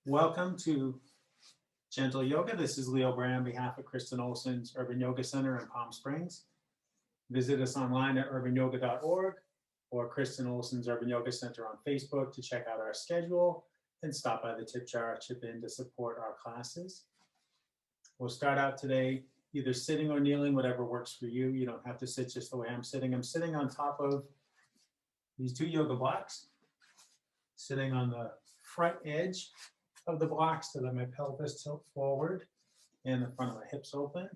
Welcome to Gentle Yoga. This is Leo Brand on behalf of Kristen Olson's Urban Yoga Center in Palm Springs. Visit us online at urbanyoga.org or Kristen Olson's Urban Yoga Center on Facebook to check out our schedule and stop by the tip jar, chip in to support our classes. We'll start out today either sitting or kneeling, whatever works for you. You don't have to sit just the way I'm sitting. I'm sitting on top of these two yoga blocks, sitting on the front edge of the blocks so that my pelvis tilt forward and the front of my hips open,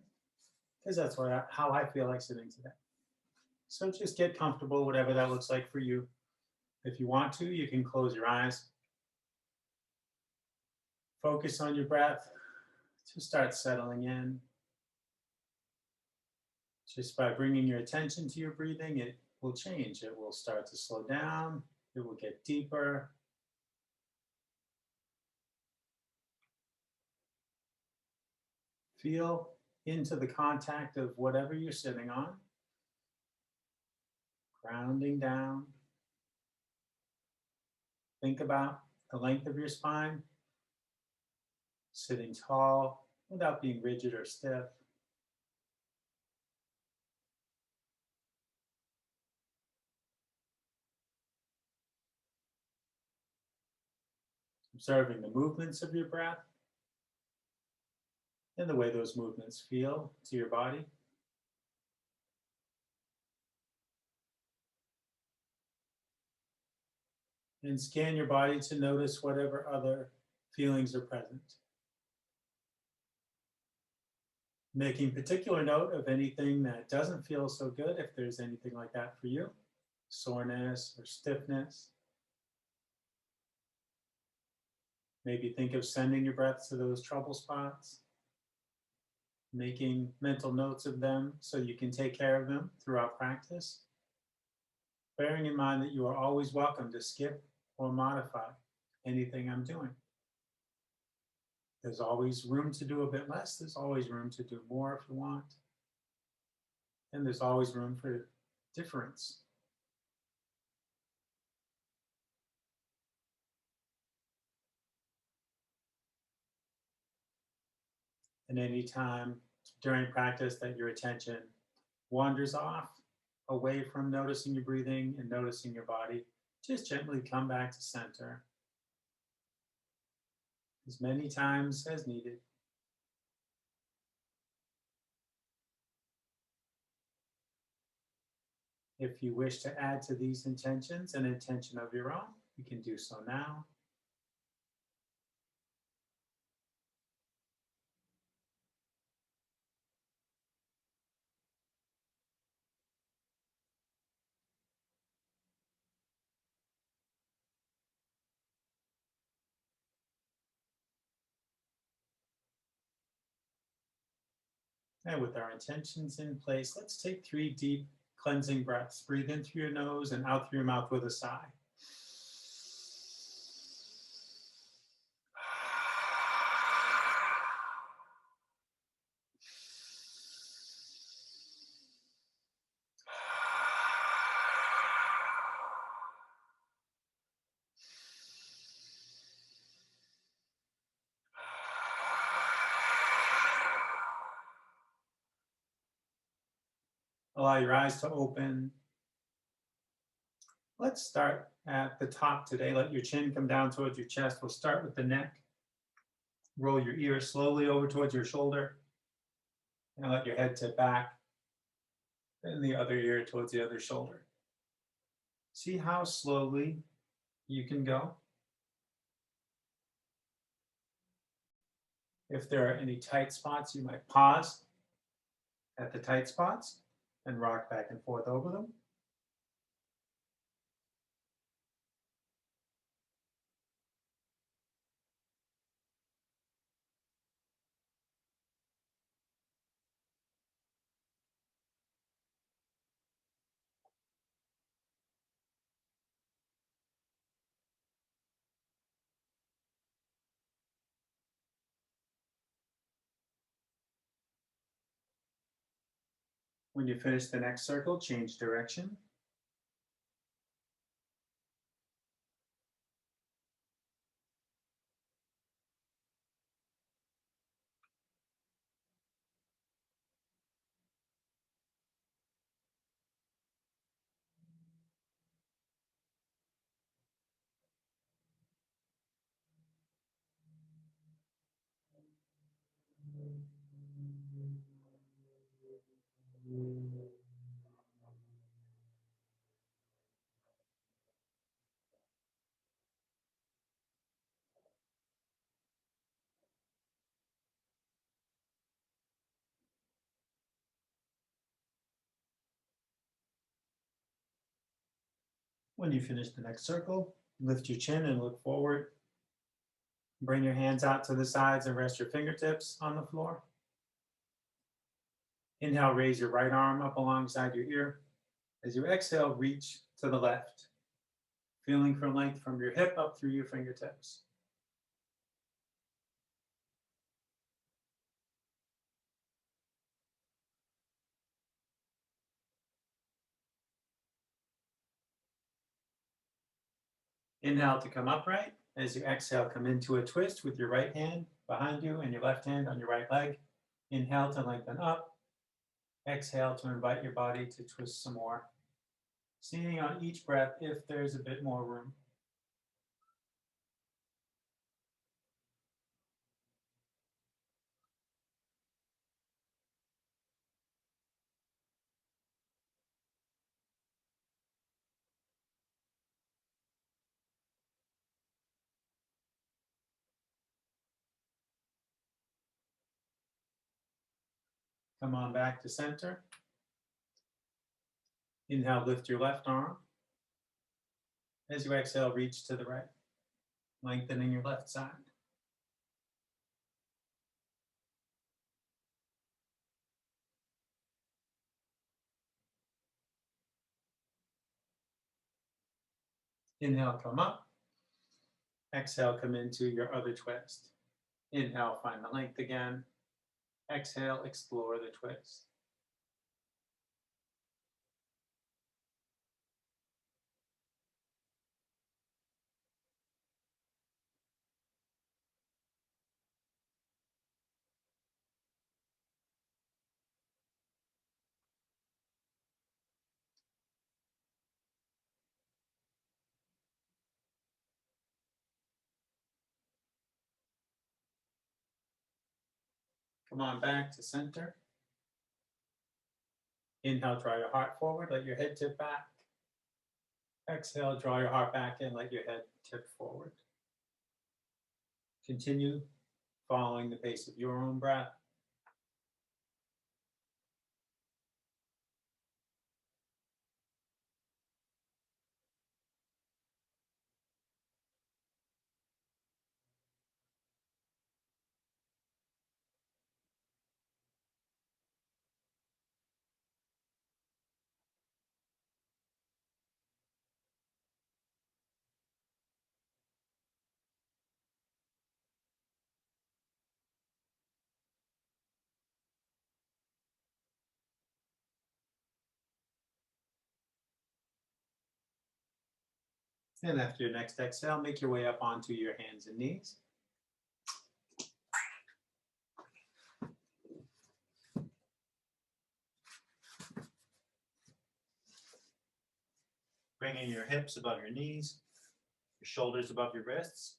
because that's how I feel like sitting today. So just get comfortable, whatever that looks like for you. If you want to, you can close your eyes. Focus on your breath to start settling in. Just by bringing your attention to your breathing, it will change. It will start to slow down. It will get deeper. Feel into the contact of whatever you're sitting on. Grounding down. Think about the length of your spine. Sitting tall without being rigid or stiff. Observing the movements of your breath and the way those movements feel to your body. And scan your body to notice whatever other feelings are present. Making particular note of anything that doesn't feel so good, if there's anything like that for you, soreness or stiffness. Maybe think of sending your breath to those trouble spots, making mental notes of them so you can take care of them throughout practice, bearing in mind that you are always welcome to skip or modify anything I'm doing. There's always room to do a bit less. There's always room to do more if you want. And there's always room for difference. And any time during practice that your attention wanders off, away from noticing your breathing and noticing your body, just gently come back to center as many times as needed. If you wish to add to these intentions an intention of your own, you can do so now. And with our intentions in place, let's take 3 deep cleansing breaths. Breathe in through your nose and out through your mouth with a sigh. Allow your eyes to open. Let's start at the top today. Let your chin come down towards your chest. We'll start with the neck. Roll your ear slowly over towards your shoulder. And let your head tip back. And the other ear towards the other shoulder. See how slowly you can go. If there are any tight spots, you might pause at the tight spots and rock back and forth over them. When you finish the next circle, change direction. When you finish the next circle, lift your chin and look forward. Bring your hands out to the sides and rest your fingertips on the floor. Inhale, raise your right arm up alongside your ear. As you exhale, reach to the left, feeling for length from your hip up through your fingertips. Inhale to come upright. As you exhale, come into a twist with your right hand behind you and your left hand on your right leg. Inhale to lengthen up. Exhale to invite your body to twist some more. Seeing on each breath if there's a bit more room. Come on back to center. Inhale, lift your left arm. As you exhale, reach to the right, lengthening your left side. Inhale, come up. Exhale, come into your other twist. Inhale, find the length again. Exhale, explore the twist. Come on back to center. Inhale, draw your heart forward, let your head tip back. Exhale, draw your heart back in, let your head tip forward. Continue following the pace of your own breath. And after your next exhale, make your way up onto your hands and knees. Bringing your hips above your knees, your shoulders above your wrists.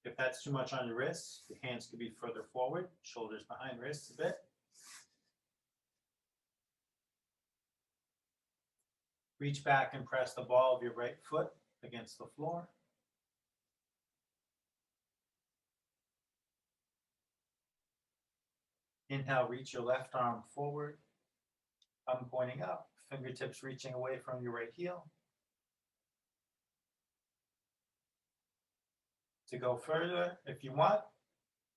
If that's too much on your wrists, your hands could be further forward, shoulders behind wrists a bit. Reach back and press the ball of your right foot against the floor. Inhale, reach your left arm forward, thumb pointing up, fingertips reaching away from your right heel. To go further, if you want,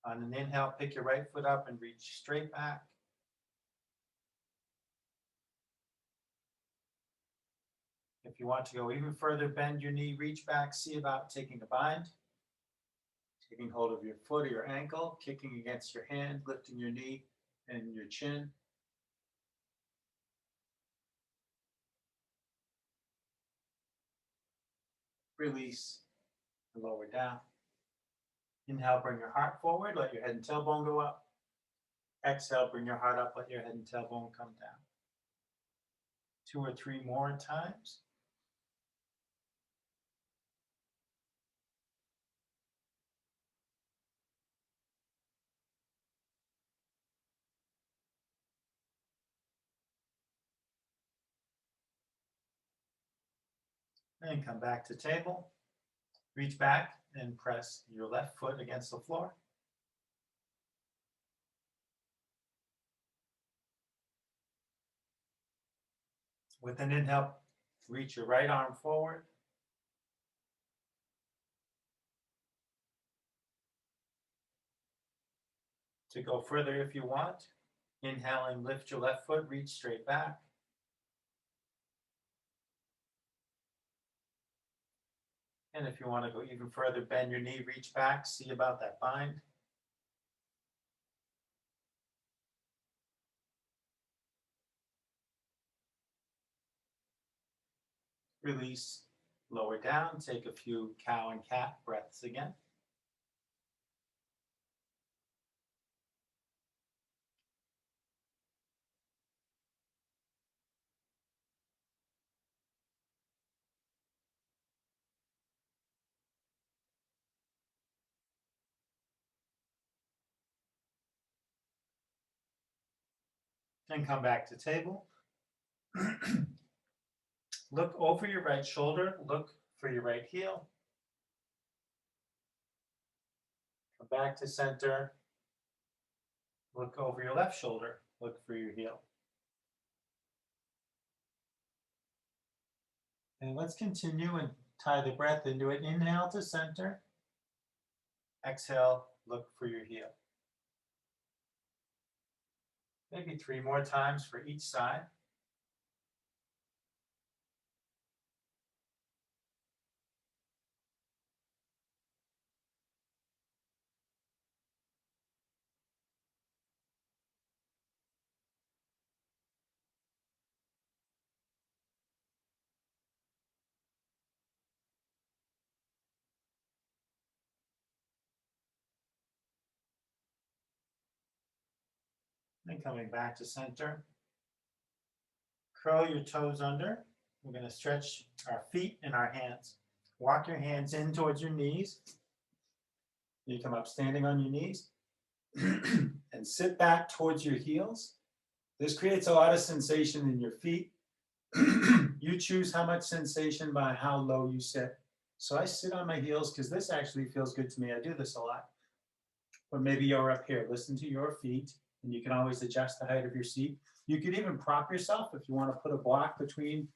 on an inhale, pick your right foot up and reach straight back. If you want to go even further, bend your knee, reach back, see about taking a bind. Taking hold of your foot or your ankle, kicking against your hand, lifting your knee and your chin. Release and lower down. Inhale, bring your heart forward, let your head and tailbone go up. Exhale, bring your heart up, let your head and tailbone come down. 2 or 3 more times. And come back to table. Reach back and press your left foot against the floor. With an inhale, reach your right arm forward. To go further if you want, inhaling, lift your left foot, reach straight back. And if you want to go even further, bend your knee, reach back, see about that bind. Release, lower down, take a few cow and cat breaths again. And come back to table. Look over your right shoulder, look for your right heel. Come back to center. Look over your left shoulder, look for your heel. And let's continue and tie the breath into it. Inhale to center. Exhale, look for your heel. Maybe 3 more times for each side. And coming back to center. Curl your toes under. We're going to stretch our feet and our hands. Walk your hands in towards your knees. You come up standing on your knees and sit back towards your heels. This creates a lot of sensation in your feet. You choose how much sensation by how low you sit. So I sit on my heels because this actually feels good to me. I do this a lot. Or maybe you're up here. Listen to your feet, and you can always adjust the height of your seat. You could even prop yourself if you want to put a block between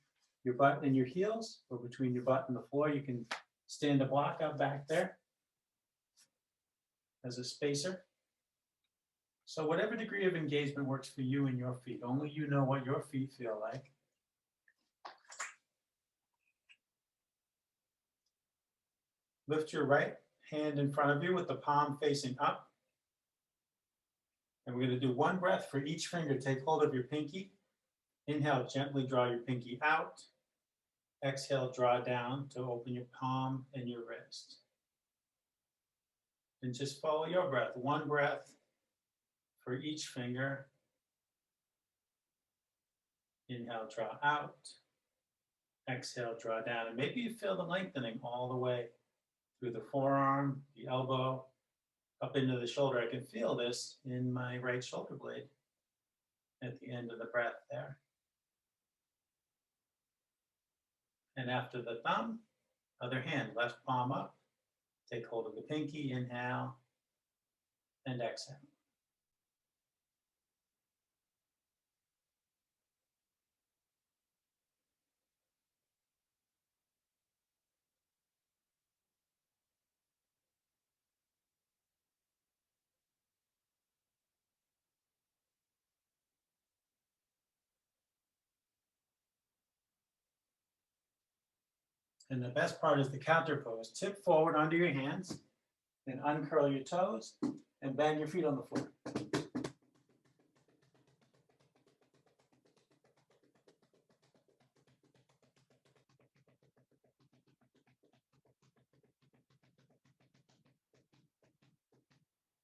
your butt and your heels, or between your butt and the floor. You can stand a block out back there as a spacer. So whatever degree of engagement works for you and your feet. Only you know what your feet feel like. Lift your right hand in front of you with the palm facing up. And we're going to do 1 breath for each finger. Take hold of your pinky. Inhale, gently draw your pinky out. Exhale, draw down to open your palm and your wrist. And just follow your breath. 1 breath for each finger. Inhale, draw out. Exhale, draw down. And maybe you feel the lengthening all the way through the forearm, the elbow, up into the shoulder. I can feel this in my right shoulder blade at the end of the breath there. And after the thumb, other hand, left palm up. Take hold of the pinky, inhale, and exhale. And the best part is the counter pose. Tip forward onto your hands and uncurl your toes and bang your feet on the floor.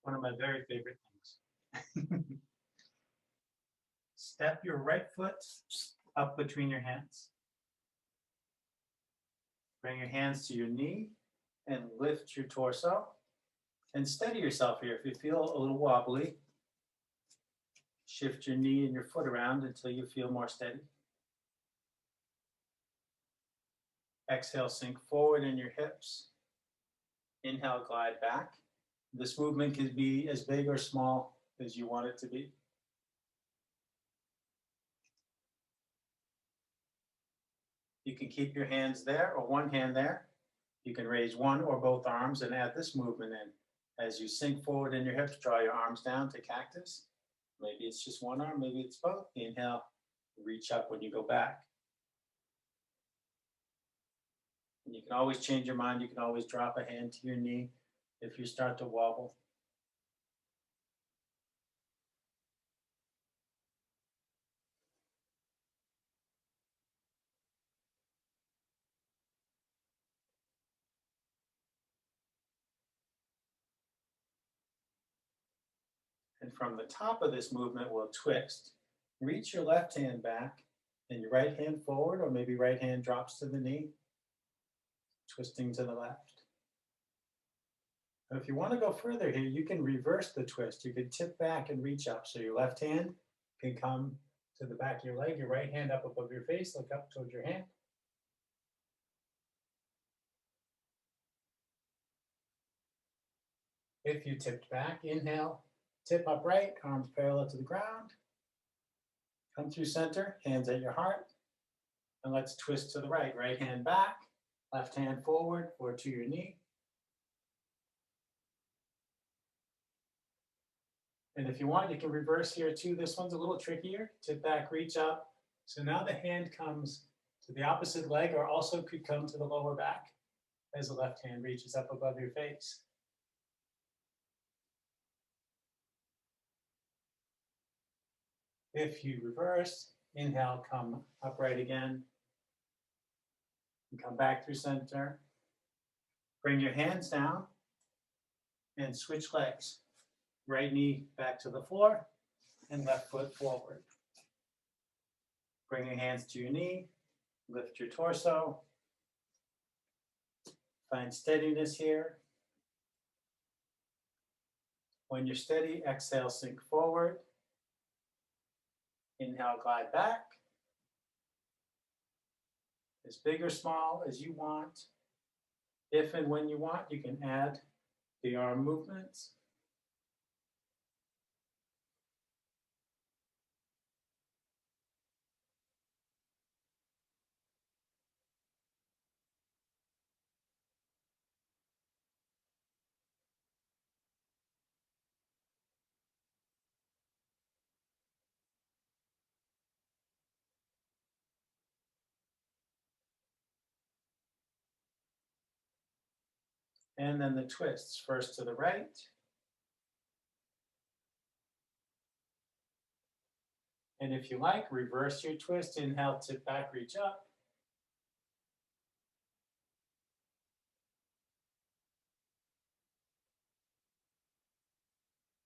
One of my very favorite things. Step your right foot up between your hands. Bring your hands to your knee and lift your torso. And steady yourself here. If you feel a little wobbly, shift your knee and your foot around until you feel more steady. Exhale, sink forward in your hips. Inhale, glide back. This movement can be as big or small as you want it to be. You can keep your hands there or one hand there. You can raise one or both arms and add this movement in. As you sink forward in your hips, draw your arms down to cactus. Maybe it's just one arm, maybe it's both. Inhale, reach up when you go back. And you can always change your mind. You can always drop a hand to your knee if you start to wobble. And from the top of this movement, we'll twist. Reach your left hand back and your right hand forward, or maybe right hand drops to the knee, twisting to the left. Now, if you want to go further here, you can reverse the twist. You can tip back and reach up. So your left hand can come to the back of your leg, your right hand up above your face, look up towards your hand. If you tipped back, inhale, tip upright, arms parallel to the ground. Come through center, hands at your heart. And let's twist to the right. Right hand back, left hand forward or to your knee. And if you want, you can reverse here too. This one's a little trickier. Tip back, reach up. So now the hand comes to the opposite leg, or also could come to the lower back as the left hand reaches up above your face. If you reverse, inhale, come upright again. And come back through center. Bring your hands down and switch legs. Right knee back to the floor and left foot forward. Bring your hands to your knee, lift your torso. Find steadiness here. When you're steady, exhale, sink forward. Inhale, glide back. As big or small as you want. If and when you want, you can add the arm movements. And then the twists, first to the right. And if you like, reverse your twist. Inhale, tip back, reach up.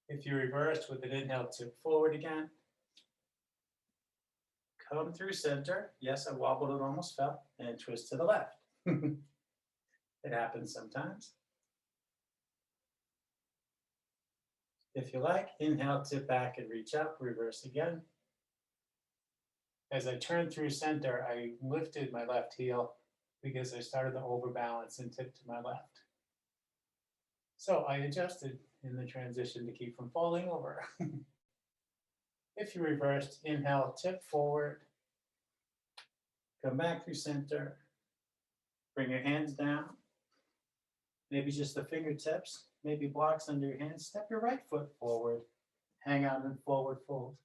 If you reverse with an inhale, tip forward again. Come through center. Yes, I wobbled, it almost fell. And twist to the left. It happens sometimes. If you like, inhale, tip back and reach up, reverse again. As I turned through center, I lifted my left heel because I started to overbalance and tip to my left. So I adjusted in the transition to keep from falling over. If you reversed, inhale, tip forward. Come back through center. Bring your hands down. Maybe just the fingertips, maybe blocks under your hands. Step your right foot forward. Hang out in forward fold.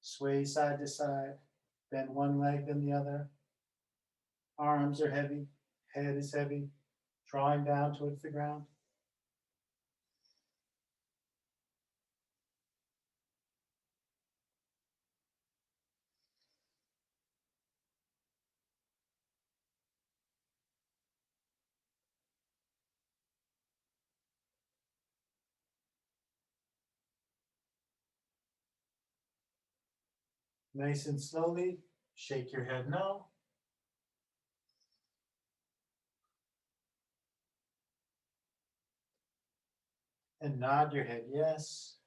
Sway side to side. Bend one leg, then the other. Arms are heavy. Head is heavy. Drawing down towards the ground. Nice and slowly, shake your head no. And nod your head yes.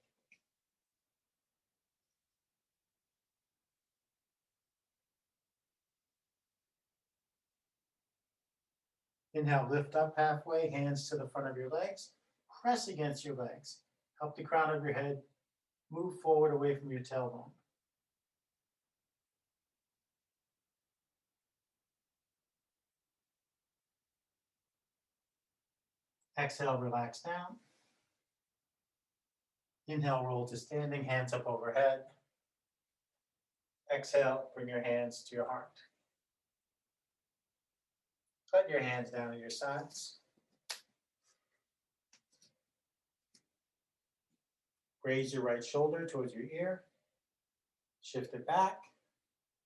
Inhale, lift up halfway, hands to the front of your legs. Press against your legs. Help the crown of your head move forward away from your tailbone. Exhale, relax down. Inhale, roll to standing, hands up overhead. Exhale, bring your hands to your heart. Put your hands down at your sides. Raise your right shoulder towards your ear. Shift it back,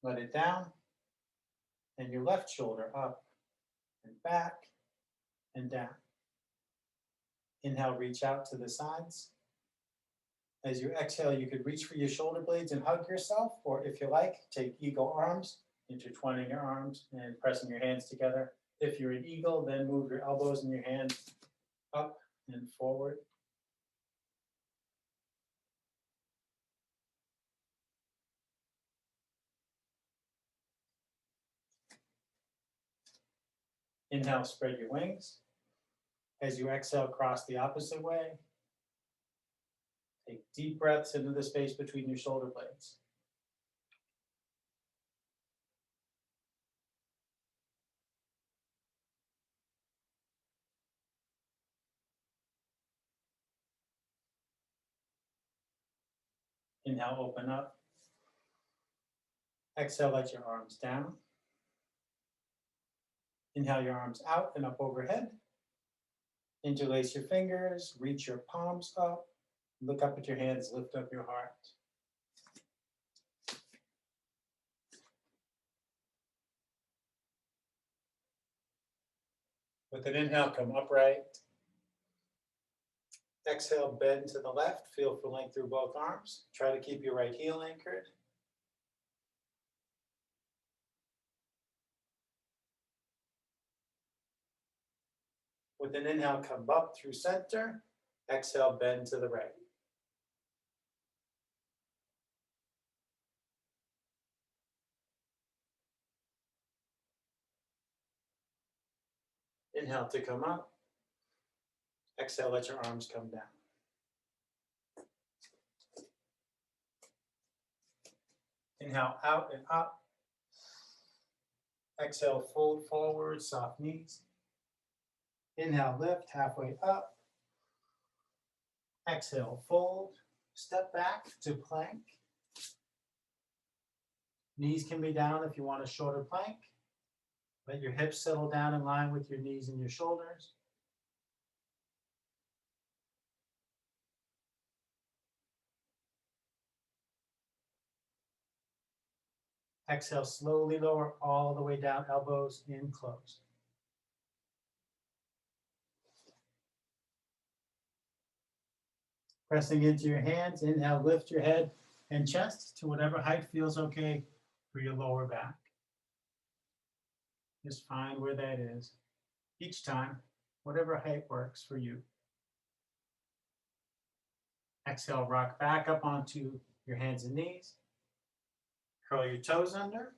let it down, and your left shoulder up and back and down. Inhale, reach out to the sides. As you exhale, you could reach for your shoulder blades and hug yourself, or if you like, take eagle arms, intertwining your arms and pressing your hands together. If you're an eagle, then move your elbows and your hands up and forward. Inhale, spread your wings. As you exhale, cross the opposite way. Take deep breaths into the space between your shoulder blades. Inhale, open up. Exhale, let your arms down. Inhale your arms out and up overhead. Interlace your fingers, reach your palms up. Look up at your hands, lift up your heart. With an inhale, come upright. Exhale, bend to the left. Feel for length through both arms. Try to keep your right heel anchored. With an inhale, come up through center. Exhale, bend to the right. Inhale to come up. Exhale, let your arms come down. Inhale, out and up. Exhale, fold forward, soft knees. Inhale, lift, halfway up. Exhale, fold. Step back to plank. Knees can be down if you want a shorter plank. Let your hips settle down in line with your knees and your shoulders. Exhale, slowly lower all the way down, elbows in close. Pressing into your hands, inhale, lift your head and chest to whatever height feels okay for your lower back. Just find where that is. Each time, whatever height works for you. Exhale, rock back up onto your hands and knees. Curl your toes under.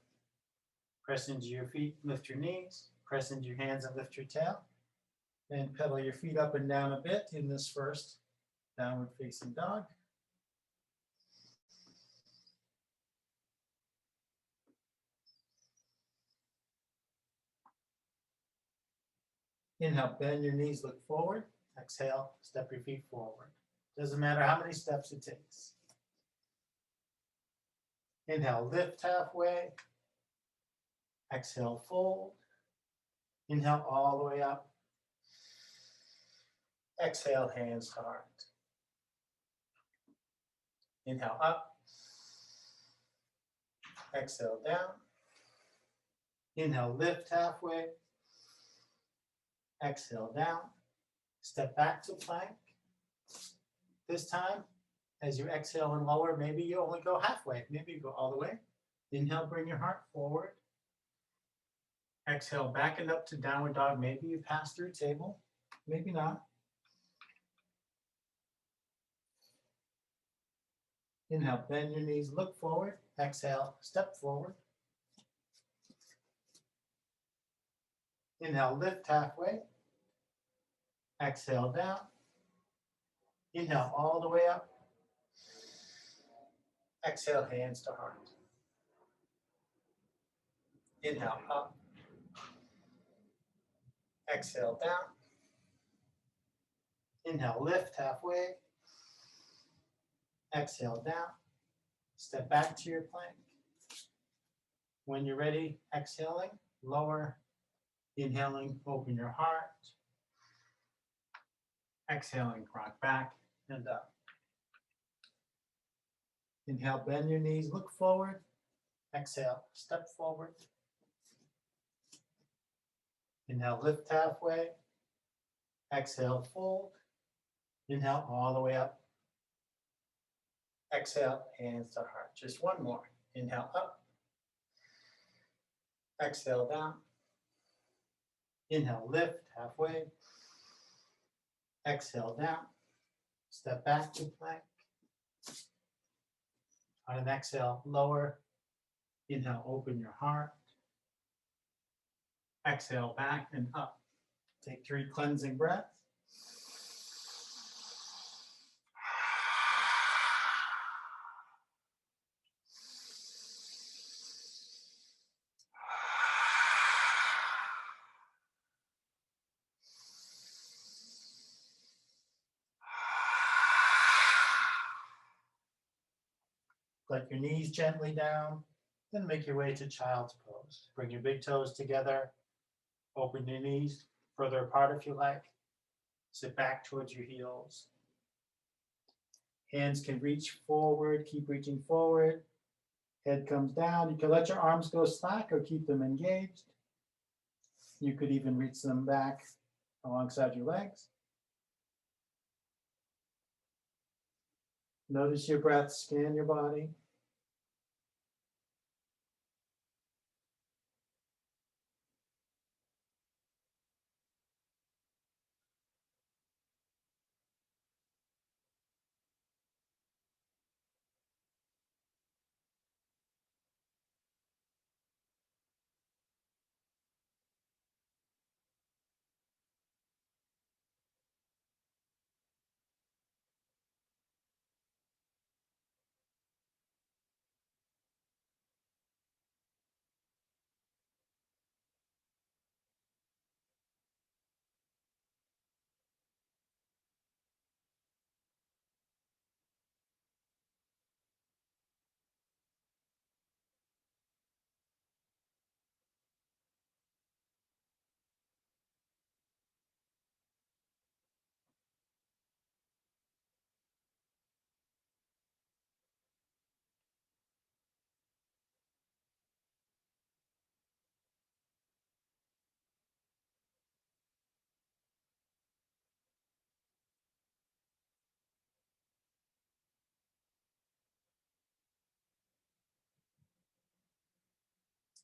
Press into your feet, lift your knees. Press into your hands and lift your tail. Then pedal your feet up and down a bit in this first downward facing dog. Inhale, bend your knees, look forward. Exhale, step your feet forward. Doesn't matter how many steps it takes. Inhale, lift halfway. Exhale, fold. Inhale all the way up. Exhale, hands to heart. Inhale up. Exhale down. Inhale, lift halfway. Exhale down. Step back to plank. This time, as you exhale and lower, maybe you only go halfway. Maybe you go all the way. Inhale, bring your heart forward. Exhale, back and up to downward dog. Maybe you pass through table. Maybe not. Inhale, bend your knees, look forward. Exhale, step forward. Inhale, lift halfway. Exhale, down. Inhale, all the way up. Exhale, hands to heart. Inhale, up. Exhale, down. Inhale, lift halfway. Exhale, down. Step back to your plank. When you're ready, exhaling, lower. Inhaling, open your heart. Exhaling, rock back and up. Inhale, bend your knees, look forward. Exhale, step forward. Inhale, lift halfway. Exhale, fold. Inhale, all the way up. Exhale, hands to heart. Just one more. Inhale, up. Exhale, down. Inhale, lift halfway. Exhale, down. Step back to plank. On an exhale, lower. Inhale, open your heart. Exhale, back and up. Take 3 cleansing breaths. Let your knees gently down, then make your way to child's pose. Bring your big toes together, open your knees further apart if you like. Sit back towards your heels. Hands can reach forward, keep reaching forward. Head comes down. You can let your arms go slack or keep them engaged. You could even reach them back alongside your legs. Notice your breath, scan your body.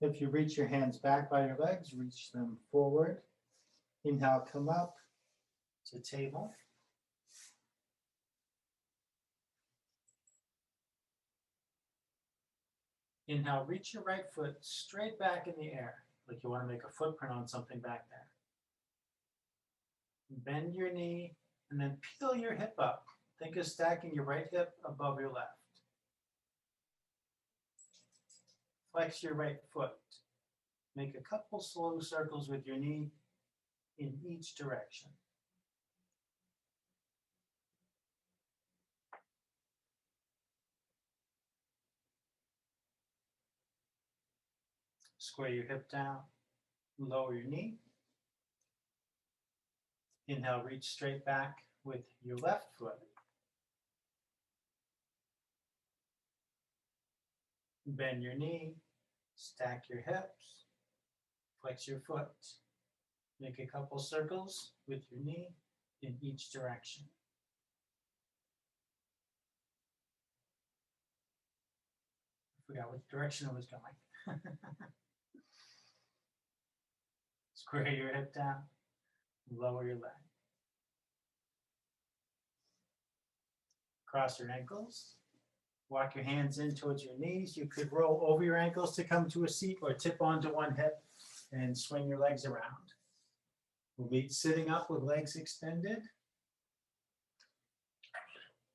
If you reach your hands back by your legs, reach them forward. Inhale, come up to table. Inhale, reach your right foot straight back in the air, like you want to make a footprint on something back there. Bend your knee and then peel your hip up. Think of stacking your right hip above your left. Flex your right foot. Make a couple slow circles with your knee in each direction. Square your hip down, lower your knee. Inhale, reach straight back with your left foot. Bend your knee, stack your hips, flex your foot. Make a couple circles with your knee in each direction. I forgot which direction it was going. Square your hip down, lower your leg. Cross your ankles. Walk your hands in towards your knees. You could roll over your ankles to come to a seat or tip onto one hip and swing your legs around. We'll meet sitting up with legs extended.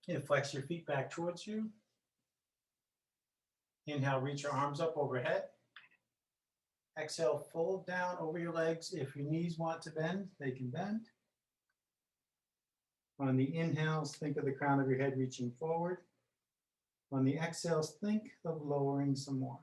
And flex your feet back towards you. Inhale, reach your arms up overhead. Exhale, fold down over your legs. If your knees want to bend, they can bend. On the inhales, think of the crown of your head reaching forward. On the exhales, think of lowering some more.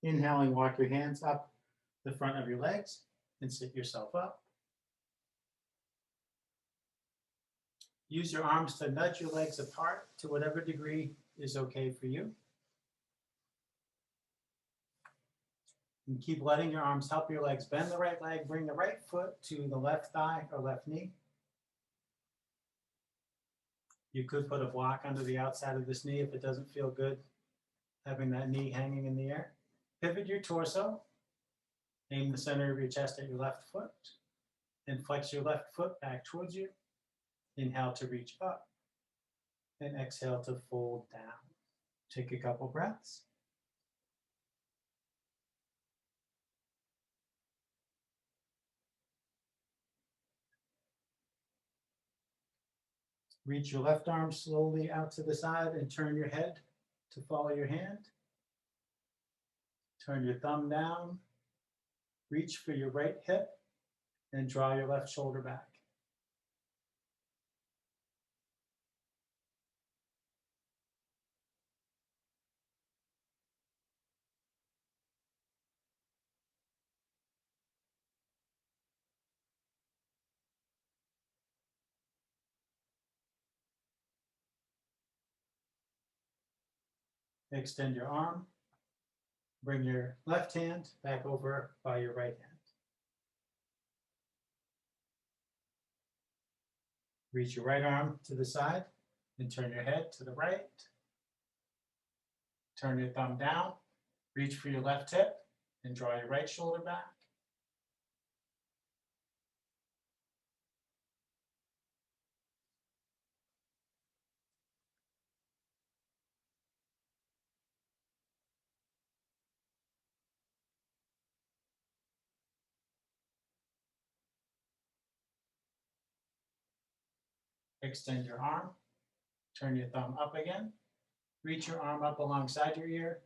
Inhaling, walk your hands up the front of your legs and sit yourself up. Use your arms to nudge your legs apart to whatever degree is okay for you. And keep letting your arms help your legs bend the right leg, bring the right foot to the left thigh or left knee. You could put a block under the outside of this knee if it doesn't feel good, having that knee hanging in the air. Pivot your torso, aim the center of your chest at your left foot, and flex your left foot back towards you. Inhale to reach up, and exhale to fold down. Take a couple breaths. Reach your left arm slowly out to the side and turn your head to follow your hand. Turn your thumb down. Reach for your right hip and draw your left shoulder back. Extend your arm. Bring your left hand back over by your right hand. Reach your right arm to the side and turn your head to the right. Turn your thumb down. Reach for your left hip and draw your right shoulder back. Extend your arm. Turn your thumb up again. Reach your arm up alongside your ear.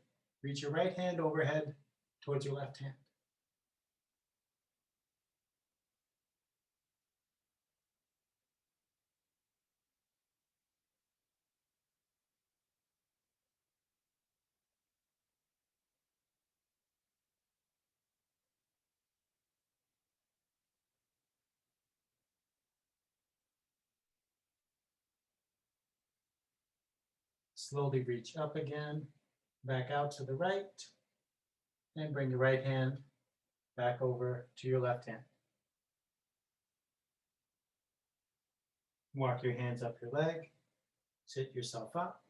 Reach your right hand overhead towards your left hand. Slowly reach up again, back out to the right, and bring your right hand back over to your left hand. Walk your hands up your leg, sit yourself up.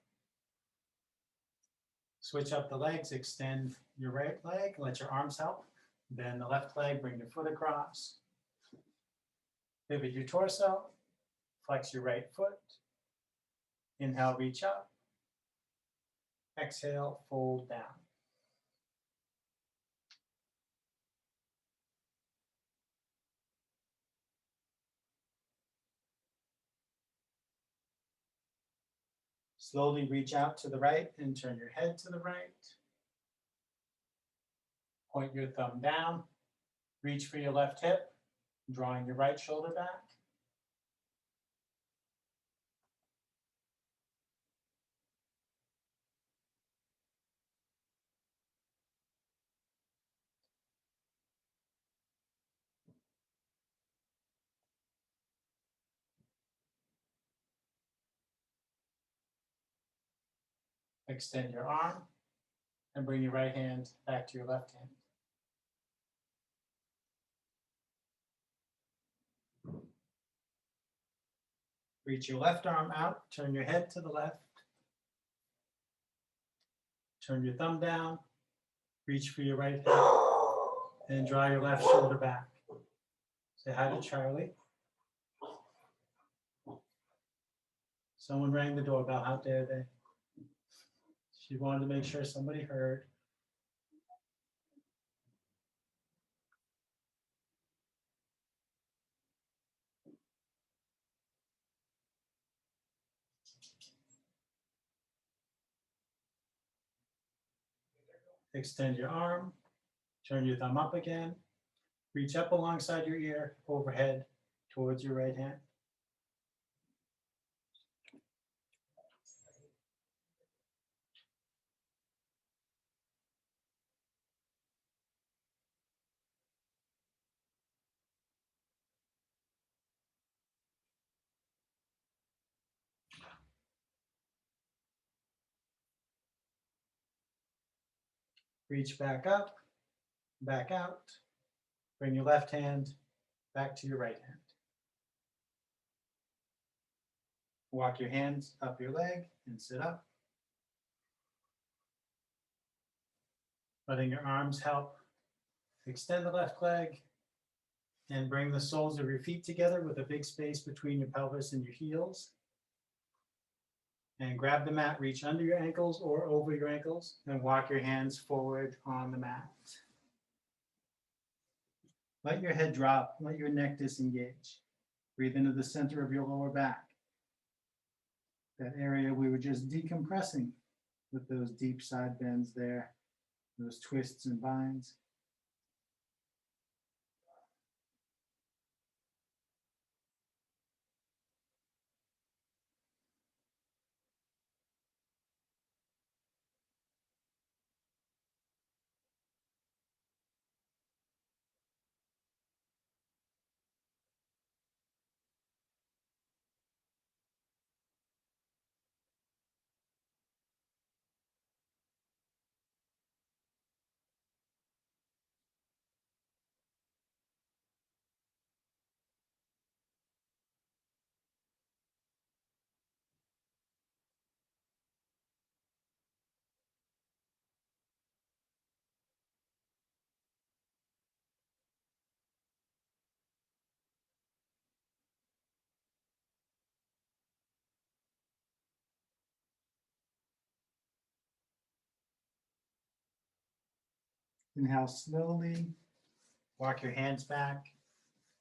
Switch up the legs, extend your right leg, let your arms help. Bend the left leg, bring your foot across. Pivot your torso, flex your right foot. Inhale, reach up. Exhale, fold down. Slowly reach out to the right and turn your head to the right. Point your thumb down. Reach for your left hip, drawing your right shoulder back. Extend your arm and bring your right hand back to your left hand. Reach your left arm out, turn your head to the left. Turn your thumb down, reach for your right hip, and draw your left shoulder back. Say hi to Charlie. Someone rang the doorbell, how dare they? She wanted to make sure somebody heard. Extend your arm, turn your thumb up again, reach up alongside your ear, overhead towards your right hand. Reach back up, back out. Bring your left hand back to your right hand. Walk your hands up your leg and sit up. Letting your arms help extend the left leg and bring the soles of your feet together with a big space between your pelvis and your heels. And grab the mat, reach under your ankles or over your ankles, and walk your hands forward on the mat. Let your head drop, let your neck disengage. Breathe into the center of your lower back. That area we were just decompressing with those deep side bends there, those twists and binds. Inhale slowly, walk your hands back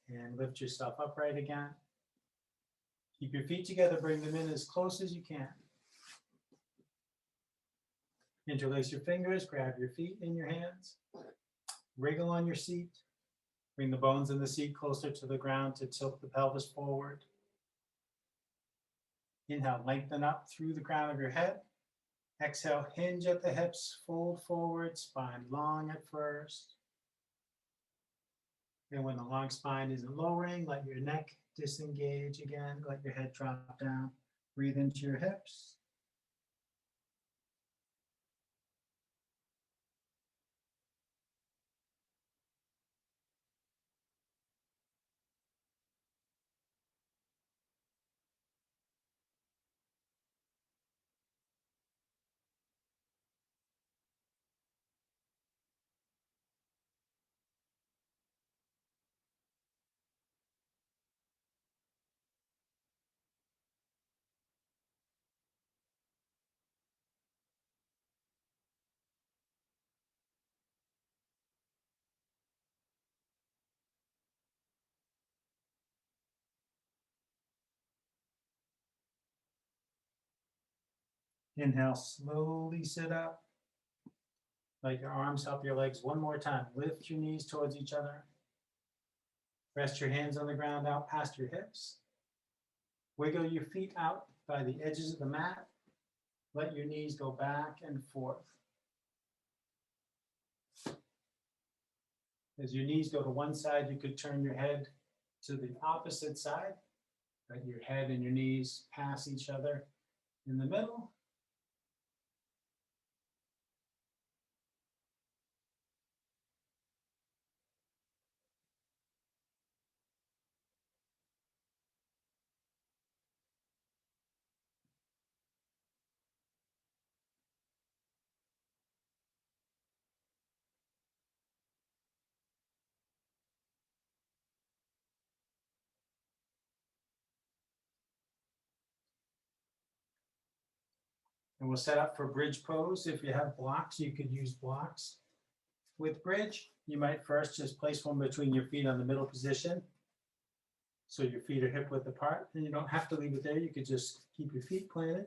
and lift yourself upright again. Keep your feet together, bring them in as close as you can. Interlace your fingers, grab your feet in your hands. Wriggle on your seat. Bring the bones in the seat closer to the ground to tilt the pelvis forward. Inhale, lengthen up through the crown of your head. Exhale, hinge at the hips, fold forward, spine long at first. And when the long spine isn't lowering, let your neck disengage again. Let your head drop down. Breathe into your hips. Inhale, slowly sit up. Let your arms help your legs one more time. Lift your knees towards each other. Rest your hands on the ground out past your hips. Wiggle your feet out by the edges of the mat. Let your knees go back and forth. As your knees go to one side, you could turn your head to the opposite side. Let your head and your knees pass each other in the middle. And we'll set up for bridge pose. If you have blocks, you could use blocks. With bridge, you might first just place one between your feet on the middle position. So your feet are hip width apart, and you don't have to leave it there. You could just keep your feet planted,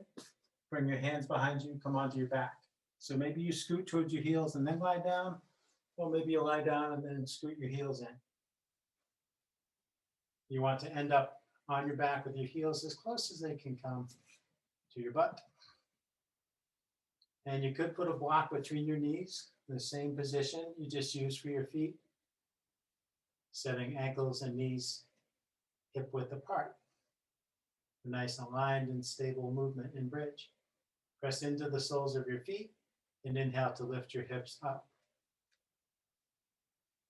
bring your hands behind you, come onto your back. So maybe you scoot towards your heels and then lie down, or maybe you lie down and then scoot your heels in. You want to end up on your back with your heels as close as they can come to your butt. And you could put a block between your knees, the same position you just used for your feet, setting ankles and knees hip width apart. A nice aligned and stable movement in bridge. Press into the soles of your feet and inhale to lift your hips up.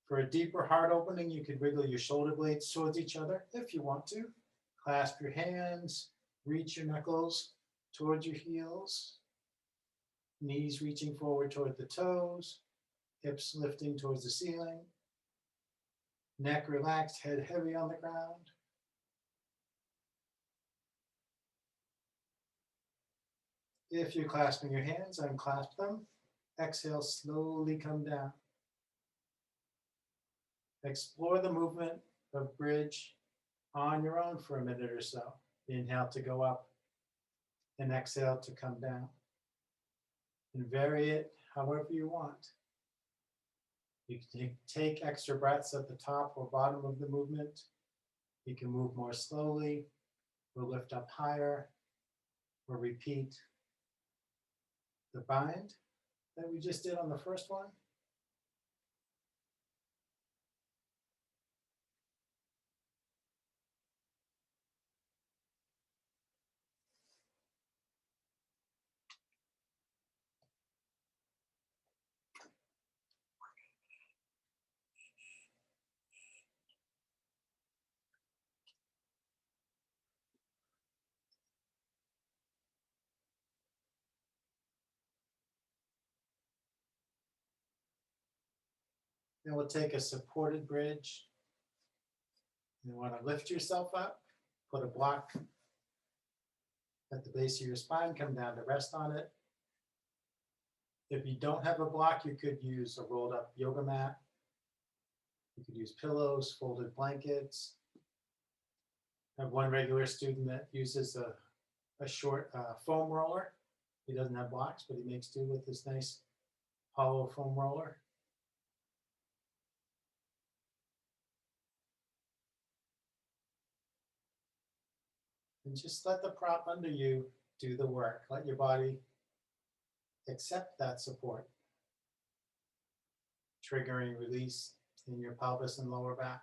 For a deeper heart opening, you could wiggle your shoulder blades towards each other if you want to. Clasp your hands, reach your knuckles towards your heels. Knees reaching forward toward the toes, hips lifting towards the ceiling. Neck relaxed, head heavy on the ground. If you're clasping your hands, unclasp them. Exhale, slowly come down. Explore the movement of bridge on your own for a minute or so. Inhale to go up and exhale to come down. And vary it however you want. You can take extra breaths at the top or bottom of the movement. You can move more slowly, or lift up higher, or repeat the bind that we just did on the first one. Then we'll take a supported bridge. You want to lift yourself up, put a block at the base of your spine, come down to rest on it. If you don't have a block, you could use a rolled up yoga mat. You could use pillows, folded blankets. I have one regular student that uses a short foam roller. He doesn't have blocks, but he makes do with this nice hollow foam roller. And just let the prop under you do the work. Let your body accept that support. Triggering release in your pelvis and lower back.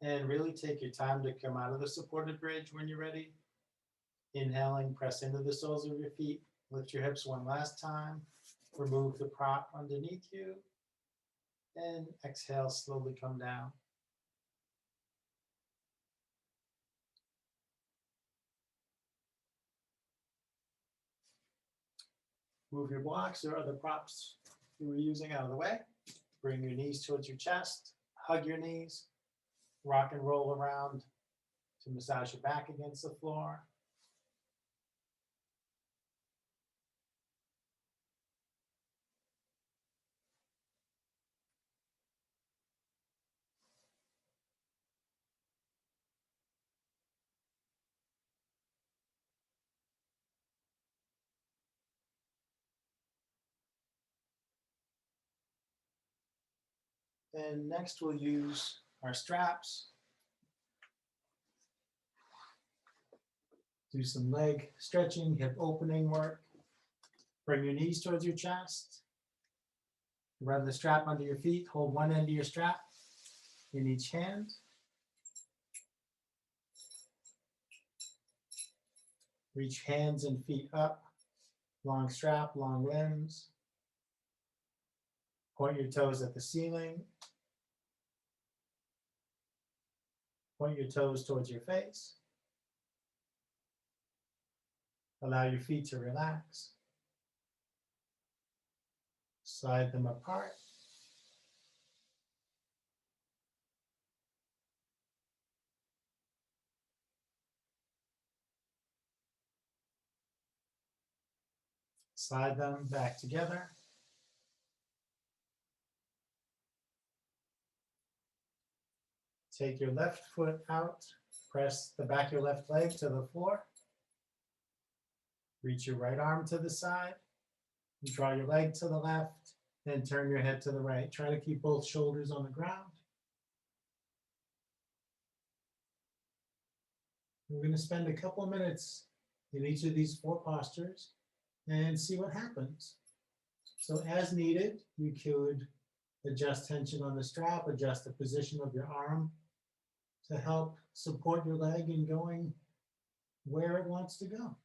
And really take your time to come out of the supported bridge when you're ready. Inhaling, press into the soles of your feet. Lift your hips one last time. Remove the prop underneath you. And exhale, slowly come down. Move your blocks or other props you were using out of the way. Bring your knees towards your chest. Hug your knees. Rock and roll around to massage your back against the floor. And next we'll use our straps. Do some leg stretching, hip opening work. Bring your knees towards your chest. Run the strap under your feet. Hold one end of your strap in each hand. Reach hands and feet up. Long strap, long limbs. Point your toes at the ceiling. Point your toes towards your face. Allow your feet to relax. Slide them apart. Slide them back together. Take your left foot out. Press the back of your left leg to the floor. Reach your right arm to the side. Draw your leg to the left. Then turn your head to the right. Try to keep both shoulders on the ground. We're going to spend a couple of minutes in each of these 4 postures and see what happens. So as needed, you could adjust tension on the strap, adjust the position of your arm to help support your leg in going where it wants to go.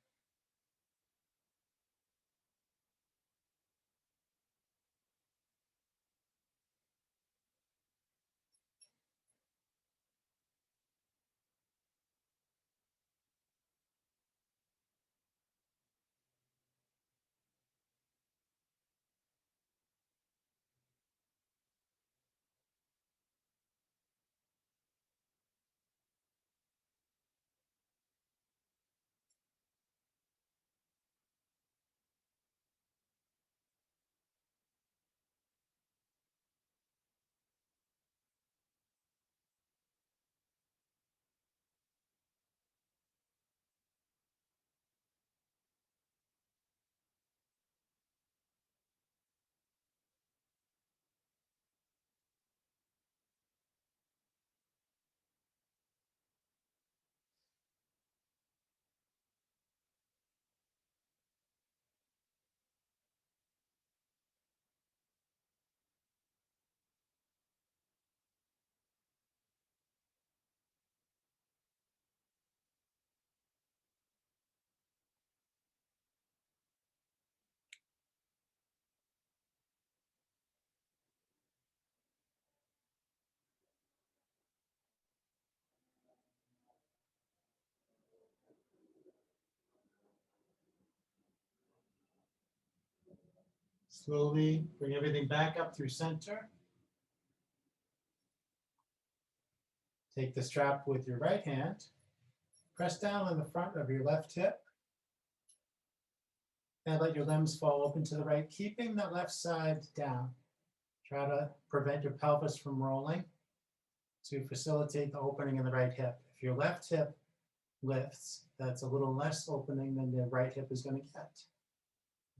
Slowly bring everything back up through center. Take the strap with your right hand. Press down on the front of your left hip. And let your limbs fall open to the right, keeping the left side down. Try to prevent your pelvis from rolling to facilitate the opening in the right hip. If your left hip lifts, that's a little less opening than the right hip is going to get.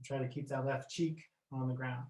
Try to keep that left cheek on the ground.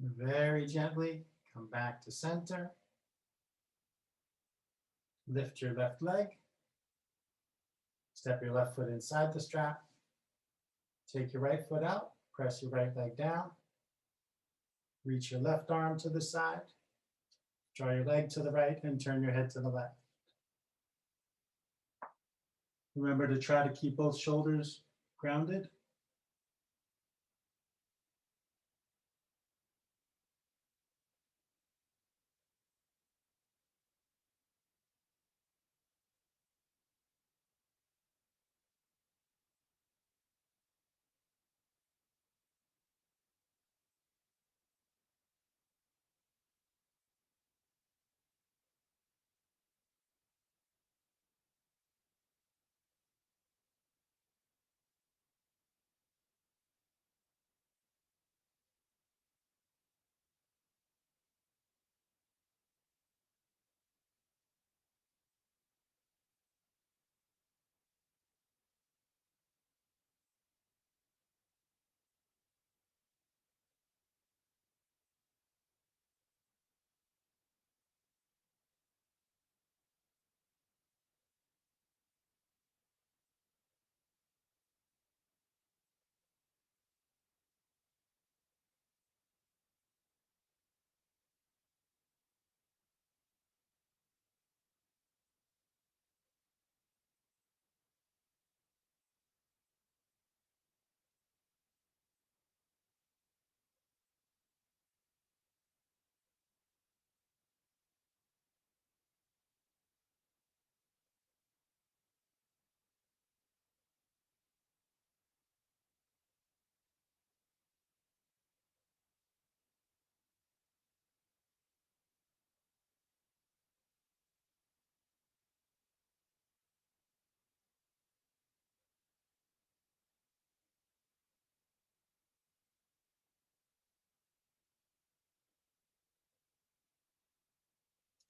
Very gently, come back to center. Lift your left leg. Step your left foot inside the strap. Take your right foot out, press your right leg down. Reach your left arm to the side. Draw your leg to the right and turn your head to the left. Remember to try to keep both shoulders grounded.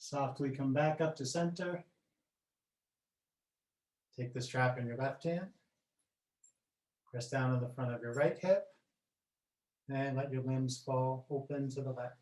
Softly come back up to center. Take the strap in your left hand. Press down on the front of your right hip. And let your limbs fall open to the left.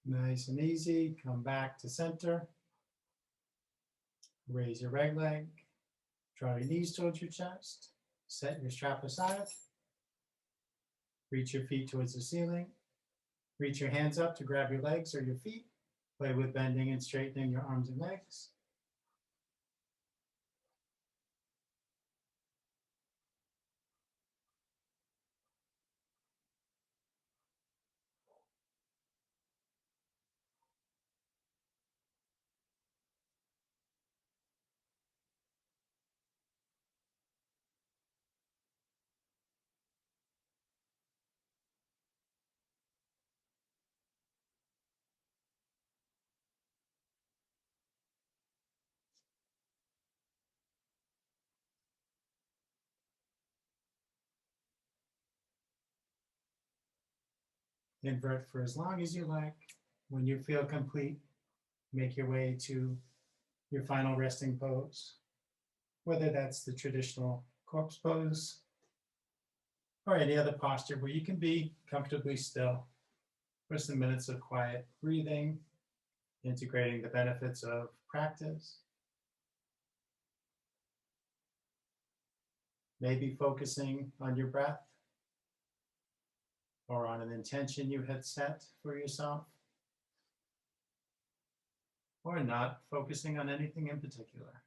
Nice and easy. Come back to center. Raise your right leg. Draw your knees towards your chest. Set your strap aside. Reach your feet towards the ceiling. Reach your hands up to grab your legs or your feet. Play with bending and straightening your arms and legs. Invert for as long as you like. When you feel complete, make your way to your final resting pose, whether that's the traditional corpse pose or any other posture where you can be comfortably still for some minutes of quiet breathing, integrating the benefits of practice. Maybe focusing on your breath or on an intention you had set for yourself, or not focusing on anything in particular.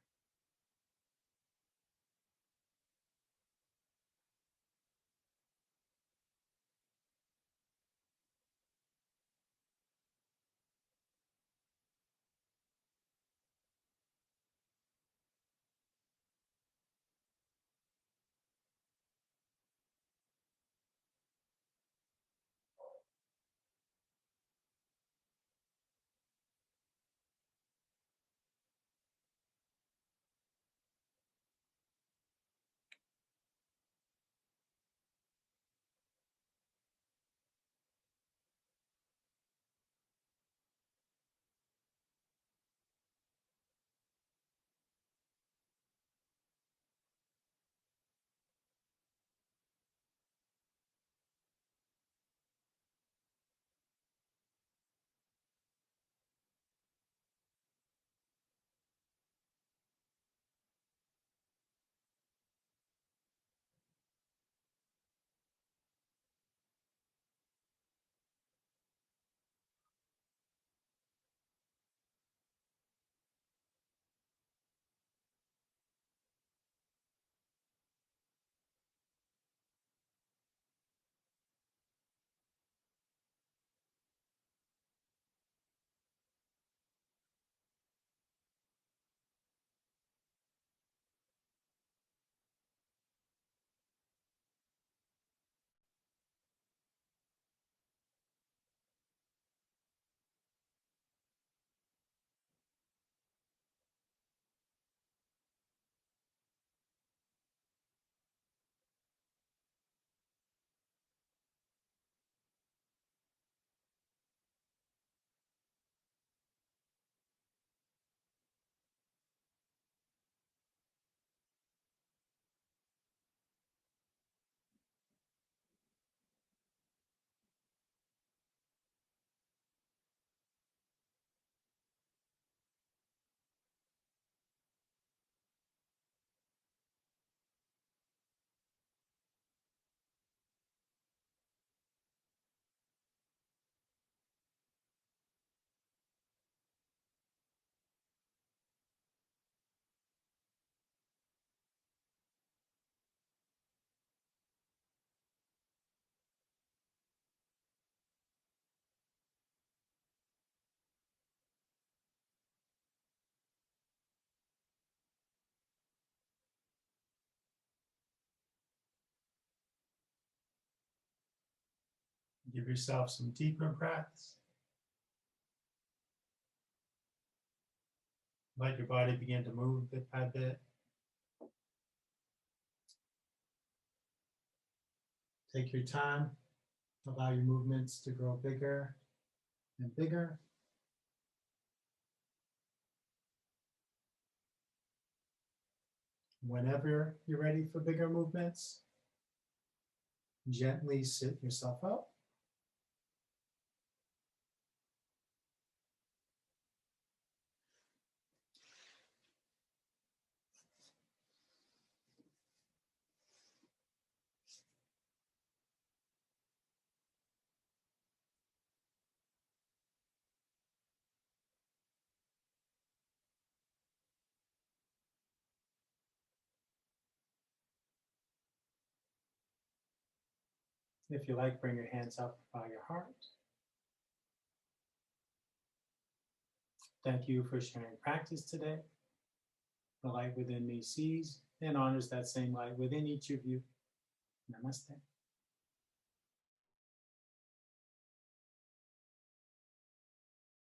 Give yourself some deeper breaths. Let your body begin to move bit by bit. Take your time. Allow your movements to grow bigger and bigger. Whenever you're ready for bigger movements, gently sit yourself up. If you like, bring your hands up by your heart. Thank you for sharing practice today. The light within me sees and honors that same light within each of you. Namaste.